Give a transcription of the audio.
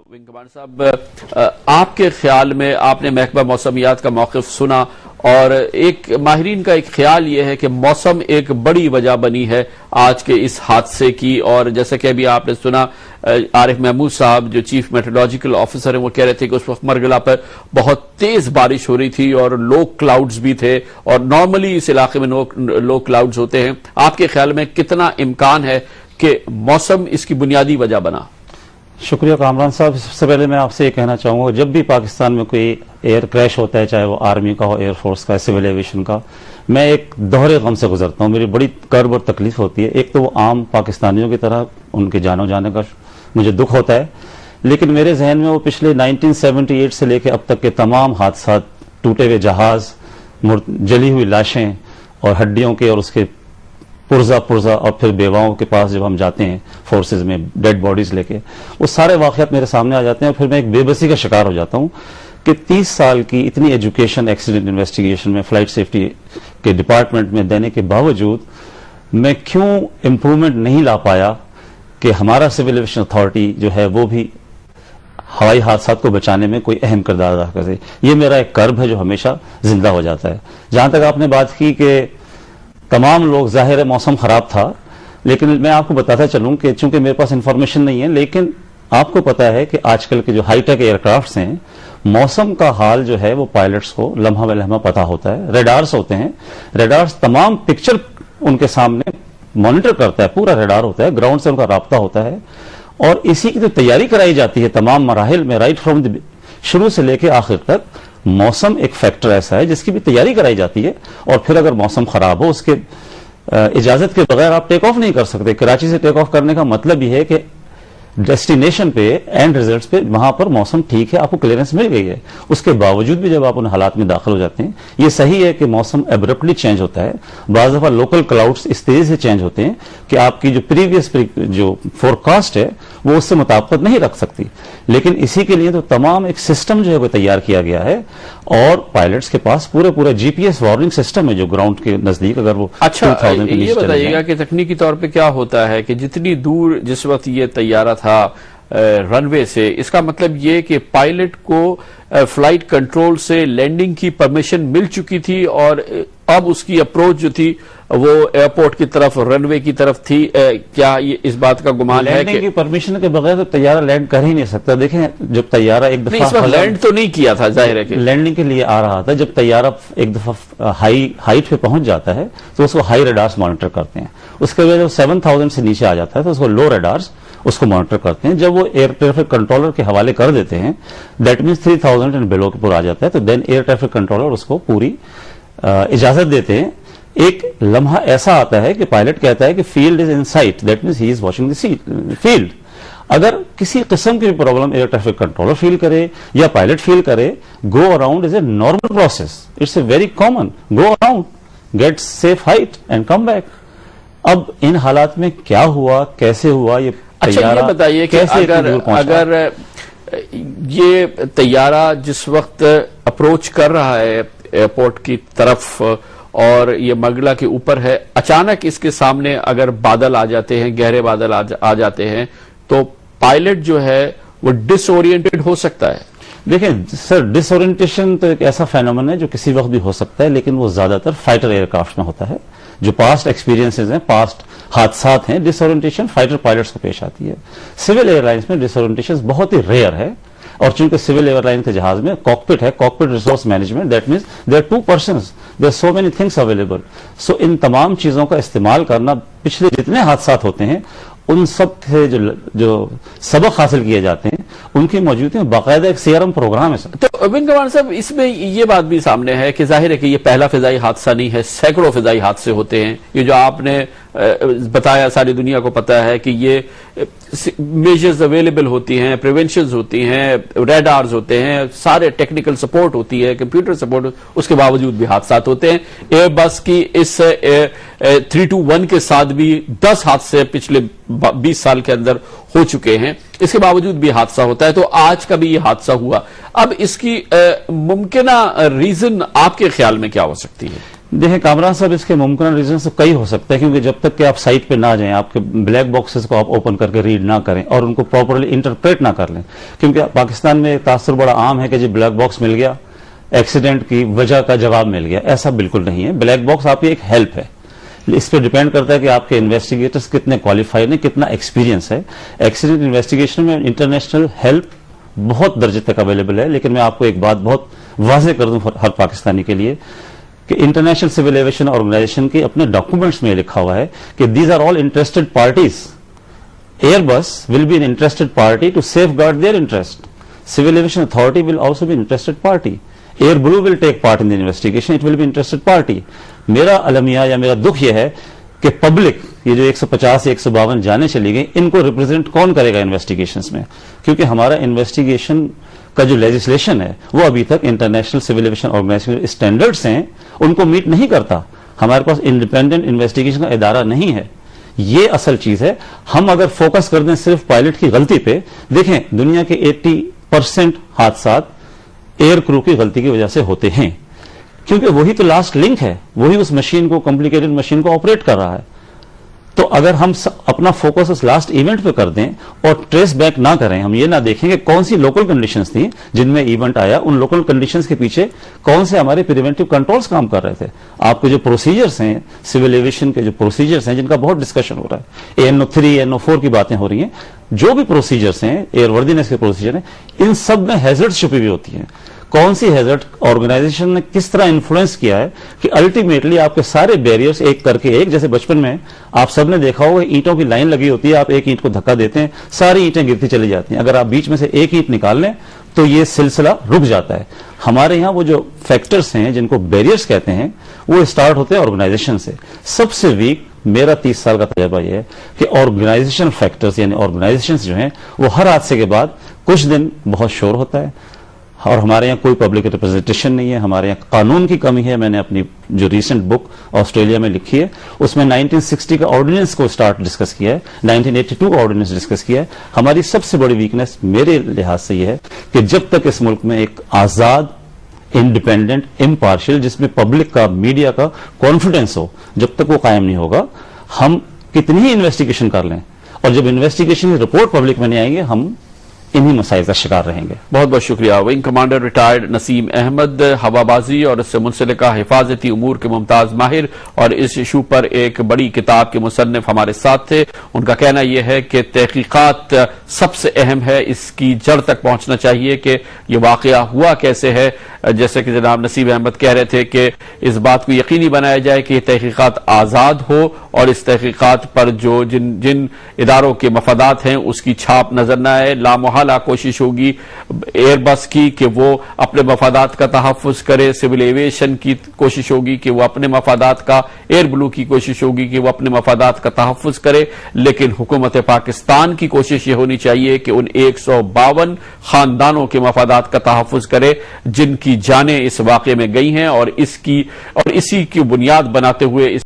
Wing commander صاحب، آپ کے خیال میں آپ نے محکمہ موسمیات کا موقف سنا اور ایک ماہرین کا ایک خیال یہ ہے کہ موسم ایک بڑی وجہ بنی ہے آج کے اس حادثے کی، اور جیسا کہ ابھی آپ نے سنا عارف محمود صاحب جو چیف میٹرولوجیکل آفیسر ہیں وہ کہہ رہے تھے کہ اس وقت مرگلا پر بہت تیز بارش ہو رہی تھی اور لو کلاؤڈز بھی تھے، اور نارملی اس علاقے میں لو کلاؤڈز ہوتے ہیں۔ آپ کے خیال میں کتنا امکان ہے کہ موسم اس کی بنیادی وجہ بنا؟ شکریہ کامران صاحب۔ سب سے پہلے میں آپ سے یہ کہنا چاہوں گا، جب بھی پاکستان میں کوئی ایئر کریش ہوتا ہے، چاہے وہ آرمی کا ہو، ایئر فورس کا، سول ایویشن کا، میں ایک دوہرے غم سے گزرتا ہوں۔ میری بڑی کرب اور تکلیف ہوتی ہے۔ ایک تو وہ عام پاکستانیوں کی طرح ان کے جانوں جانے کا مجھے دکھ ہوتا ہے، لیکن میرے ذہن میں وہ پچھلے 1978 سے لے کے اب تک کے تمام حادثات، ٹوٹے ہوئے جہاز، جلی ہوئی لاشیں اور ہڈیوں کے اور اس کے پرزا اور پھر بیواؤں کے پاس جب ہم جاتے ہیں فورسز میں ڈیڈ باڈیز لے کے، وہ سارے واقعات میرے سامنے آ جاتے ہیں، اور پھر میں ایک بے بسی کا شکار ہو جاتا ہوں کہ 30 سال کی اتنی ایجوکیشن ایکسیڈنٹ انویسٹیگیشن میں، فلائٹ سیفٹی کے ڈپارٹمنٹ میں دینے کے باوجود میں کیوں امپروومنٹ نہیں لا پایا کہ ہمارا سول ایویشن اتھارٹی جو ہے وہ بھی ہوائی حادثات کو بچانے میں کوئی اہم کردار ادا کرے۔ یہ میرا ایک کرب ہے جو ہمیشہ زندہ ہو جاتا ہے۔ جہاں تک آپ نے بات کی کہ تمام لوگ، ظاہر ہے موسم خراب تھا، لیکن میں آپ کو بتاتا چلوں کہ چونکہ میرے پاس انفارمیشن نہیں ہے، لیکن آپ کو پتا ہے کہ آج کل کے جو ہائی ٹیک ایئر کرافٹس ہیں، موسم کا حال جو ہے وہ پائلٹس کو لمحہ بہ لمحہ پتا ہوتا ہے۔ ریڈارز ہوتے ہیں، ریڈارز تمام پکچر ان کے سامنے مانیٹر کرتا ہے، پورا ریڈار ہوتا ہے، گراؤنڈ سے ان کا رابطہ ہوتا ہے، اور اسی کی جو تیاری کرائی جاتی ہے تمام مراحل میں، رائٹ فرام شروع سے لے کے آخر تک، موسم ایک فیکٹر ایسا ہے جس کی بھی تیاری کرائی جاتی ہے، اور پھر اگر موسم خراب ہو اس کے اجازت کے بغیر آپ ٹیک آف نہیں کر سکتے۔ کراچی سے ٹیک آف کرنے کا مطلب یہ ہے کہ ڈیسٹینیشن پہ، اینڈ ریزلٹس پہ، وہاں پر موسم ٹھیک ہے، آپ کو کلیئرنس مل گئی ہے، اس کے باوجود بھی جب آپ ان حالات میں داخل ہو جاتے ہیں، یہ صحیح ہے کہ موسم ایبرپٹلی چینج ہوتا ہے، بعض دفعہ لوکل کلاؤڈز اس تیزی سے چینج ہوتے ہیں کہ آپ کی جو پریویس جو فورکاسٹ ہے وہ اس سے مطابقت نہیں رکھ سکتی، لیکن اسی کے لیے تو تمام ایک سسٹم جو ہے وہ تیار کیا گیا ہے، اور پائلٹس کے پاس پورا جی پی ایس وارننگ سسٹم ہے جو گراؤنڈ کے نزدیک اگر وہ اچھا یہ بتائیے گا کہ تکنیکی طور پہ کیا ہوتا ہے کہ جتنی دور جس وقت یہ طیارہ تھا رن وے سے، اس کا مطلب یہ کہ پائلٹ کو فلائٹ کنٹرول سے لینڈنگ کی پرمیشن مل چکی تھی، اور اب اس کی اپروچ جو تھی وہ ایئرپورٹ کی طرف، رن وے کی طرف تھی؟ کیا یہ اس بات کا گمان ہے کہ لینڈنگ کی پرمیشن کے بغیر تو طیارہ لینڈ کر ہی نہیں سکتا؟ دیکھیں جب طیارہ ایک دفعہ لینڈ تو نہیں کیا تھا، ظاہر ہے کہ لینڈنگ کے لیے آ رہا تھا، جب طیارہ ایک دفعہ ہائٹ پہ پہنچ جاتا ہے تو اس کو ہائی ریڈارز مانیٹر کرتے ہیں، اس کے بعد جب 7000 سے نیچے آ جاتا ہے تو اس کو لو ریڈارز اس کو مانیٹر کرتے ہیں۔ جب وہ ایئر ٹریفک کنٹرولر کے حوالے کر دیتے ہیں، دیٹ مینس 3000 اینڈ بلو کے پر آ جاتا ہے، تو دین ایئر ٹریفک کنٹرولر اس کو پوری اجازت دیتے ہیں۔ ایک لمحہ ایسا آتا ہے کہ پائلٹ کہتا ہے کہ field is in sight, that means he is watching the field. اگر کسی قسم کی problem air traffic controller feel کرے یا پائلٹ فیل کرے، go around is a normal process, it's a very common, go around, get safe height and come back. اب ان حالات میں کیا ہوا، کیسے ہوا، یہ اچھا یہ بتائیے کہ اگر یہ طیارہ جس وقت اپروچ کر رہا ہے ایئرپورٹ کی طرف اور یہ مرگلا کے اوپر ہے، اچانک اس کے سامنے اگر بادل آ جاتے ہیں، گہرے بادل آ جاتے ہیں، تو پائلٹ جو ہے وہ ڈس اورینٹڈ ہو سکتا ہے؟ دیکھیں سر، ڈس اورینٹیشن تو ایک ایسا فینومن ہے جو کسی وقت بھی ہو سکتا ہے، لیکن وہ زیادہ تر فائٹر ایئر کرافٹ میں ہوتا ہے۔ جو پاسٹ ایکسپیرینسز ہیں، پاسٹ حادثات ہیں، ڈس اورینٹیشن فائٹر پائلٹس کو پیش آتی ہے۔ سول ایئر لائنس میں ڈس اورینٹیشن بہت ہی ریئر ہے، اور چونکہ سول ایئر لائن کے جہاز میں کاکپٹ ہے، cockpit resource management, that means there are 2 persons، there are so many things available. So ان تمام چیزوں کا استعمال کرنا، پچھلے جتنے حادثات ہوتے ہیں ان سب سے جو سبق حاصل کیے جاتے ہیں ان کی موجودگی میں باقاعدہ ایک CRM پروگرام ہے سر۔ تو ونگ کمانڈر صاحب، اس میں یہ بات بھی سامنے ہے کہ ظاہر ہے کہ یہ پہلا فضائی حادثہ نہیں ہے، سینکڑوں فضائی حادثے ہوتے ہیں۔ یہ جو آپ نے بتایا ساری دنیا کو پتا ہے کہ یہ میجرز اویلیبل ہوتی ہیں، پریونشنز ہوتی ہیں، ریڈارز ہوتے ہیں، سارے ٹیکنیکل سپورٹ ہوتی ہے، کمپیوٹر سپورٹ، اس کے باوجود بھی حادثات ہوتے ہیں۔ ایئر بس کی اس 321 کے ساتھ بھی 10 حادثے پچھلے 20 سال کے اندر ہو چکے ہیں، اس کے باوجود بھی حادثہ ہوتا ہے، تو آج کا بھی یہ حادثہ ہوا۔ اب اس کی ممکنہ ریزن آپ کے خیال میں کیا ہو سکتی ہے؟ دیکھیں کامران صاحب، اس کے ممکنہ ریزنز تو کئی ہو سکتے ہیں، کیونکہ جب تک کہ آپ سائٹ پہ نہ جائیں، آپ کے بلیک باکسز کو آپ اوپن کر کے ریڈ نہ کریں اور ان کو پراپرلی انٹرپریٹ نہ کر لیں، کیونکہ پاکستان میں تاثر بڑا عام ہے کہ جب بلیک باکس مل گیا، ایکسیڈنٹ کی وجہ کا جواب مل گیا. ایسا بالکل نہیں ہے. بلیک باکس آپ کی ایک ہیلپ ہے. اس پہ ڈیپینڈ کرتا ہے کہ آپ کے انویسٹیگیٹرز کتنے کوالیفائڈ ہیں، کتنا ایکسپیرینس ہے. ایکسیڈنٹ انویسٹیگیشن میں انٹرنیشنل ہیلپ بہت درجے تک اویلیبل ہے، لیکن میں آپ کو ایک بات بہت واضح کر دوں ہر پاکستانی کے لیے کہ انٹرنیشنل سول ایویشن آرگنائزیشن کے اپنے ڈاکومنٹس میں لکھا ہوا ہے کہ these are all interested parties. Airbus will be an interested party to safeguard their interest. Civil aviation authority will also be interested party. Airblue will take part in the investigation, it will be interested party. میرا المیہ یا میرا دکھ یہ ہے کہ public, یہ جو 150 یا 152 جانیں چلی گئی، ان کو ریپرزینٹ کون کرے گا انویسٹیگیشنز میں؟ کیونکہ ہمارا انویسٹیگیشن کا جو لیجسلیشن ہے وہ ابھی تک international civil aviation organisation standards ہیں ان کو میٹ نہیں کرتا. ہمارے پاس انڈیپینڈنٹ انویسٹیگیشن کا ادارہ نہیں ہے. یہ اصل چیز ہے. ہم اگر فوکس کر دیں صرف پائلٹ کی غلطی پہ، دیکھیں دنیا کے 80% حادثات ایئر کرو کی غلطی کی وجہ سے ہوتے ہیں، کیونکہ وہی تو لاسٹ لنک ہے، وہی اس مشین کو، کمپلیکیٹڈ مشین کو آپریٹ کر رہا ہے. تو اگر ہم اپنا فوکس اس لاسٹ ایونٹ پہ کر دیں اور ٹریس بیک نہ کریں، ہم یہ نہ دیکھیں کہ کون سی لوکل کنڈیشنز تھیں جن میں ایونٹ آیا، ان لوکل کنڈیشنز کے پیچھے کون سے ہمارے پریونٹیو کنٹرولز کام کر رہے تھے. آپ کے جو پروسیجرز ہیں سول ایویشن کے، جو پروسیجرز ہیں جن کا بہت ڈسکشن ہو رہا ہے، AN03 AN04 کی باتیں ہو رہی ہیں، جو بھی پروسیجرز ہیں ایئر وردینس کے پروسیجر ہیں، ان سب میں ہیزرڈ چھپی ہوئی ہوتی ہیں. کون سی ہیزرڈ آرگنائزیشن نے کس طرح انفلوئنس کیا ہے کہ الٹیمیٹلی آپ کے سارے بیریئرز ایک کر کے ایک، جیسے بچپن میں آپ سب نے دیکھا ہوگا اینٹوں کی لائن لگی ہوتی ہے، آپ ایک اینٹ کو دھکا دیتے ہیں، ساری اینٹیں گرتی چلی جاتی ہیں. اگر آپ بیچ میں سے ایک اینٹ نکال لیں تو یہ سلسلہ رک جاتا ہے. ہمارے یہاں وہ جو فیکٹرز ہیں جن کو بیریئرز کہتے ہیں، وہ اسٹارٹ ہوتے ہیں آرگنائزیشن سے. سب سے ویک میرا 30 سال کا تجربہ یہ ہے کہ آرگنائزیشن فیکٹرز، یعنی آرگنائزیشنز جو ہیں وہ ہر حادثے کے بعد کچھ دن بہت شور ہوتا ہے، اور ہمارے یہاں کوئی پبلک ریپرزنٹیشن نہیں ہے. ہمارے یہاں قانون کی کمی ہے. میں نے اپنی جو ریسنٹ بک آسٹریلیا میں لکھی ہے اس میں 1960 کا آرڈیننس کو ڈسکس کیا ہے، 1982 کا آرڈیننس ڈسکس کیا ہے. ہماری سب سے بڑی ویکنس میرے لحاظ سے یہ ہے کہ جب تک اس ملک میں ایک آزاد، انڈیپینڈنٹ، امپارشل، جس میں پبلک کا، میڈیا کا کانفیڈنس ہو، جب تک وہ قائم نہیں ہوگا، ہم کتنی ہی انویسٹیگیشن کر لیں اور جب انویسٹیگیشن رپورٹ پبلک میں نہیں آئیں گے، ہم انہی مسائل کا شکار رہیں گے. بہت بہت شکریہ. ونگ کمانڈر ریٹائرڈ نسیم احمد، ہوا بازی اور اس سے منسلکہ حفاظتی امور کے ممتاز ماہر اور اس ایشو پر ایک بڑی کتاب کے مصنف ہمارے ساتھ تھے. ان کا کہنا یہ ہے کہ تحقیقات سب سے اہم ہے، اس کی جڑ تک پہنچنا چاہیے کہ یہ واقعہ ہوا کیسے ہے. جیسے کہ جناب نسیم احمد کہہ رہے تھے کہ اس بات کو یقینی بنایا جائے کہ یہ تحقیقات آزاد ہو اور اس تحقیقات پر جو جن اداروں کے مفادات ہیں اس کی چھاپ نظر نہ آئے. لامحالہ کوشش ہوگی ایئر بس کی کہ وہ اپنے مفادات کا تحفظ کرے، سول ایویشن کی کوشش ہوگی کہ وہ اپنے مفادات کا، ایئر بلو کی کوشش ہوگی کہ وہ اپنے مفادات کا تحفظ کرے. لیکن حکومت پاکستان کی کوشش یہ ہونی چاہیے کہ ان 152 خاندانوں کے مفادات کا تحفظ کرے جن کی جانیں اس واقعے میں گئی ہیں، اور اسی کی بنیاد بناتے ہوئے اس